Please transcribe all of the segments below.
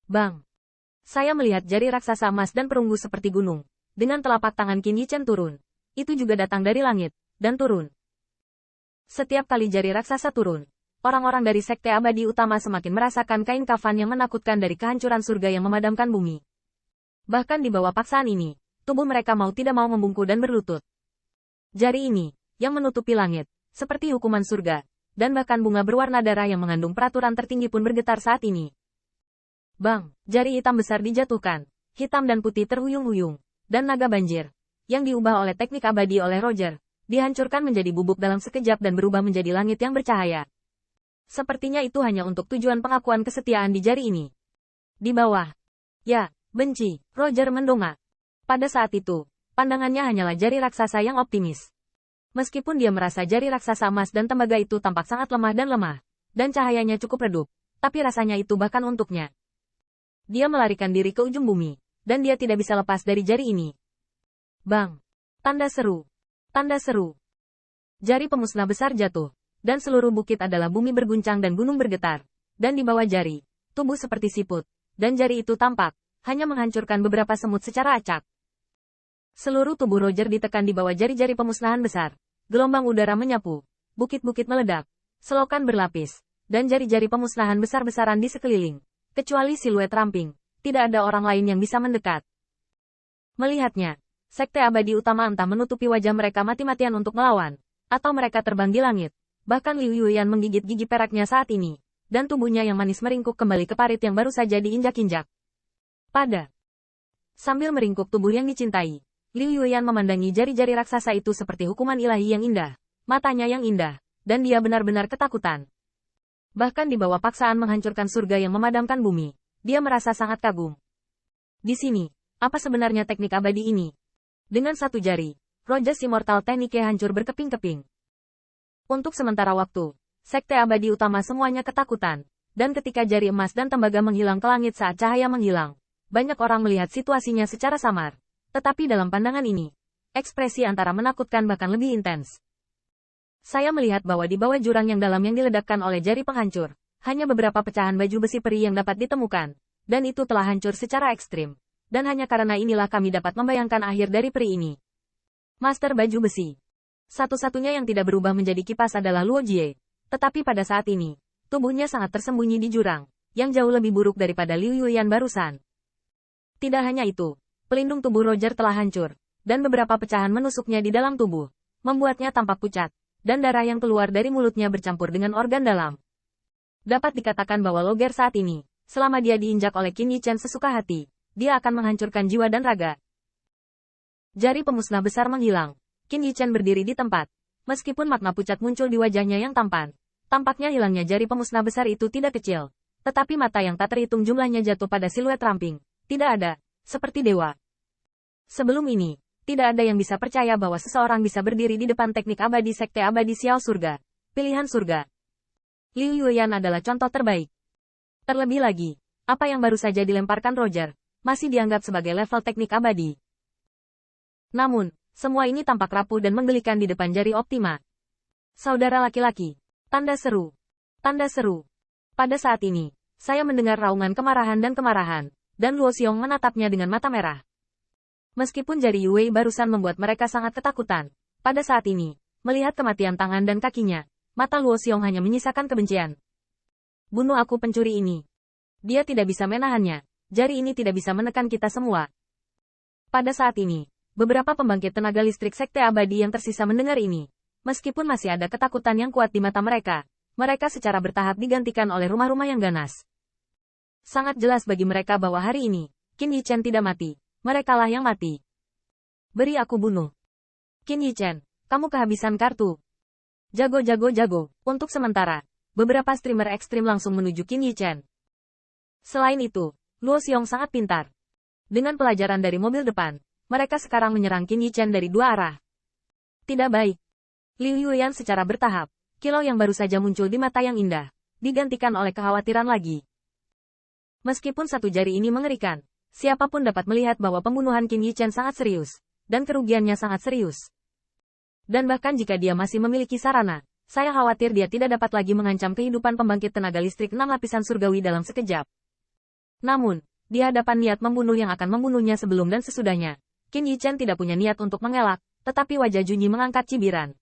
Bang! Saya melihat jari raksasa emas dan perunggu seperti gunung. Dengan telapak tangan Qin Yichen turun. Itu juga datang dari langit, dan turun. Setiap kali jari raksasa turun, orang-orang dari Sekte Abadi Utama semakin merasakan kain kafan yang menakutkan dari kehancuran surga yang memadamkan bumi. Bahkan di bawah paksaan ini, tubuh mereka mau tidak mau membungkuk dan berlutut. Jari ini, yang menutupi langit, seperti hukuman surga, dan bahkan bunga berwarna darah yang mengandung peraturan tertinggi pun bergetar saat ini. Bang, jari hitam besar dijatuhkan, hitam dan putih terhuyung-huyung, dan naga banjir, yang diubah oleh teknik abadi oleh Roger, dihancurkan menjadi bubuk dalam sekejap dan berubah menjadi langit yang bercahaya. Sepertinya itu hanya untuk tujuan pengakuan kesetiaan di jari ini. Di bawah. Ya, benci, Roger mendongak. Pada saat itu, pandangannya hanyalah jari raksasa yang optimis. Meskipun dia merasa jari raksasa emas dan tembaga itu tampak sangat lemah, dan cahayanya cukup redup, tapi rasanya itu bahkan untuknya. Dia melarikan diri ke ujung bumi, dan dia tidak bisa lepas dari jari ini. Bang! Tanda seru. Tanda seru. Jari pemusnah besar jatuh, dan seluruh bukit adalah bumi berguncang dan gunung bergetar. Dan di bawah jari, tubuh seperti siput, dan jari itu tampak, hanya menghancurkan beberapa semut secara acak. Seluruh tubuh Roger ditekan di bawah jari-jari pemusnahan besar. Gelombang udara menyapu, bukit-bukit meledak, selokan berlapis, dan jari-jari pemusnahan besar-besaran di sekeliling. Kecuali siluet ramping, tidak ada orang lain yang bisa mendekat. Melihatnya, Sekte Abadi Utama entah menutupi wajah mereka mati-matian untuk melawan, atau mereka terbang di langit. Bahkan Liu Yuyan menggigit gigi peraknya saat ini, dan tubuhnya yang manis meringkuk kembali ke parit yang baru saja diinjak-injak. Sambil meringkuk tubuh yang dicintai, Liu Yuyan memandangi jari-jari raksasa itu seperti hukuman ilahi yang indah, matanya yang indah, dan dia benar-benar ketakutan. Bahkan di bawah paksaan menghancurkan surga yang memadamkan bumi, dia merasa sangat kagum. Di sini, apa sebenarnya teknik abadi ini? Dengan satu jari, Roger's Immortal Technique hancur berkeping-keping. Untuk sementara waktu, Sekte Abadi Utama semuanya ketakutan, dan ketika jari emas dan tembaga menghilang ke langit saat cahaya menghilang, banyak orang melihat situasinya secara samar. Tetapi dalam pandangan ini, ekspresi antara menakutkan bahkan lebih intens. Saya melihat bahwa di bawah jurang yang dalam yang diledakkan oleh jari penghancur, hanya beberapa pecahan baju besi peri yang dapat ditemukan, dan itu telah hancur secara ekstrim. Dan hanya karena inilah kami dapat membayangkan akhir dari peri ini. Master baju besi. Satu-satunya yang tidak berubah menjadi kipas adalah Luo Jie. Tetapi pada saat ini, tubuhnya sangat tersembunyi di jurang, yang jauh lebih buruk daripada Liu Yuyan barusan. Tidak hanya itu, pelindung tubuh Roger telah hancur, dan beberapa pecahan menusuknya di dalam tubuh, membuatnya tampak pucat. Dan darah yang keluar dari mulutnya bercampur dengan organ dalam. Dapat dikatakan bahwa Roger saat ini, selama dia diinjak oleh Qin Yichen sesuka hati, dia akan menghancurkan jiwa dan raga. Jari pemusnah besar menghilang. Qin Yichen berdiri di tempat. Meskipun makna pucat muncul di wajahnya yang tampan, tampaknya hilangnya jari pemusnah besar itu tidak kecil. Tetapi mata yang tak terhitung jumlahnya jatuh pada siluet ramping. Tidak ada, seperti dewa. Sebelum ini, tidak ada yang bisa percaya bahwa seseorang bisa berdiri di depan teknik abadi Sekte Abadi Sial Surga. Pilihan surga. Liu Yuyan adalah contoh terbaik. Terlebih lagi, apa yang baru saja dilemparkan Roger, masih dianggap sebagai level teknik abadi. Namun, semua ini tampak rapuh dan menggelikan di depan jari Optima. Saudara laki-laki. Tanda seru. Tanda seru. Pada saat ini, saya mendengar raungan kemarahan, dan Luo Xiong menatapnya dengan mata merah. Meskipun jari Yue barusan membuat mereka sangat ketakutan, pada saat ini, melihat kematian tangan dan kakinya, mata Luo Xiong hanya menyisakan kebencian. Bunuh aku pencuri ini. Dia tidak bisa menahannya, jari ini tidak bisa menekan kita semua. Pada saat ini, beberapa pembangkit tenaga listrik Sekte Abadi yang tersisa mendengar ini. Meskipun masih ada ketakutan yang kuat di mata mereka secara bertahap digantikan oleh rumah-rumah yang ganas. Sangat jelas bagi mereka bahwa hari ini, Qin Yichen tidak mati. Merekalah yang mati. Beri aku bunuh. Qin Yichen, kamu kehabisan kartu. Jago. Untuk sementara, beberapa streamer ekstrim langsung menuju Qin Yichen. Selain itu, Luo Xiong sangat pintar. Dengan pelajaran dari mobil depan, mereka sekarang menyerang Qin Yichen dari dua arah. Tidak baik. Liu Yuyan secara bertahap, kilau yang baru saja muncul di mata yang indah, digantikan oleh kekhawatiran lagi. Meskipun satu jari ini mengerikan, siapapun dapat melihat bahwa pembunuhan Qin Yichen sangat serius, dan kerugiannya sangat serius. Dan bahkan jika dia masih memiliki sarana, saya khawatir dia tidak dapat lagi mengancam kehidupan pembangkit tenaga listrik 6 lapisan surgawi dalam sekejap. Namun, di hadapan niat membunuh yang akan membunuhnya sebelum dan sesudahnya, Qin Yichen tidak punya niat untuk mengelak, tetapi wajah Junyi mengangkat cibiran.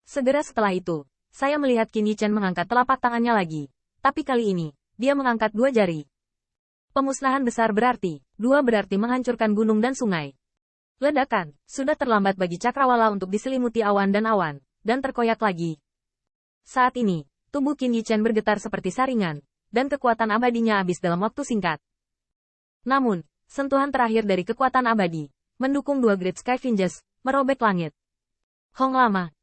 Segera setelah itu, saya melihat Qin Yichen mengangkat telapak tangannya lagi. Tapi kali ini, dia mengangkat 2 jari. Pemusnahan besar berarti, 2 berarti menghancurkan gunung dan sungai. Ledakan, sudah terlambat bagi cakrawala untuk diselimuti awan, dan terkoyak lagi. Saat ini, tubuh Qin Yichen bergetar seperti saringan, dan kekuatan abadinya habis dalam waktu singkat. Namun, sentuhan terakhir dari kekuatan abadi, mendukung 2 Great Sky Finges, merobek langit. Hong lama.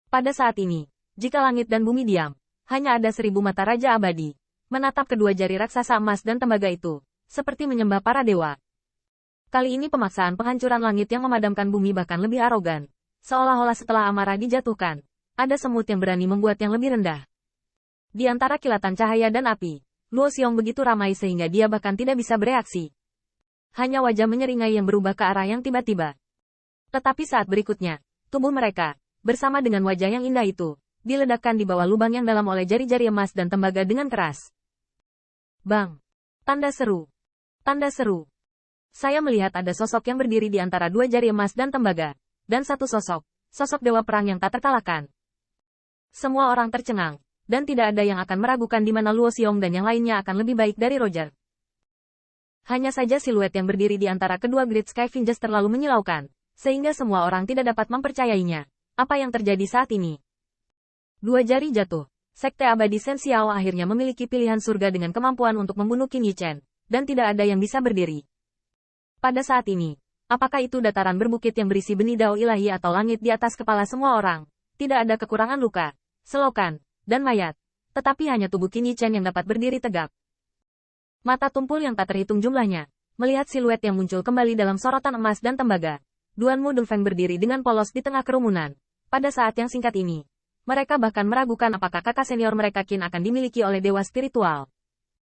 Pada saat ini, jika langit dan bumi diam, hanya ada 1000 mata Raja Abadi, menatap kedua jari raksasa emas dan tembaga itu, seperti menyembah para dewa. Kali ini pemaksaan penghancuran langit yang memadamkan bumi bahkan lebih arogan. Seolah-olah setelah amarah dijatuhkan, ada semut yang berani membuat yang lebih rendah. Di antara kilatan cahaya dan api, Luo Xiong begitu ramai sehingga dia bahkan tidak bisa bereaksi. Hanya wajah menyeringai yang berubah ke arah yang tiba-tiba. Tetapi saat berikutnya, tubuh mereka, bersama dengan wajah yang indah itu, diledakkan di bawah lubang yang dalam oleh jari-jari emas dan tembaga dengan keras. Bang! Tanda seru. Tanda seru. Saya melihat ada sosok yang berdiri di antara 2 jari emas dan tembaga, dan satu sosok dewa perang yang tak terkalahkan. Semua orang tercengang, dan tidak ada yang akan meragukan di mana Luo Xiong dan yang lainnya akan lebih baik dari Roger. Hanya saja siluet yang berdiri di antara kedua Great Sky Finges terlalu menyilaukan, sehingga semua orang tidak dapat mempercayainya. Apa yang terjadi saat ini? 2 jari jatuh. Sekte abadi Shen Xiao akhirnya memiliki pilihan surga dengan kemampuan untuk membunuh Qin Yichen, dan tidak ada yang bisa berdiri. Pada saat ini, apakah itu dataran berbukit yang berisi benih dao ilahi atau langit di atas kepala semua orang? Tidak ada kekurangan luka, selokan, dan mayat, tetapi hanya tubuh Qin Yichen yang dapat berdiri tegak. Mata tumpul yang tak terhitung jumlahnya, melihat siluet yang muncul kembali dalam sorotan emas dan tembaga. Duan Mu Dongfeng berdiri dengan polos di tengah kerumunan. Pada saat yang singkat ini, mereka bahkan meragukan apakah kakak senior mereka Qin akan dimiliki oleh dewa spiritual.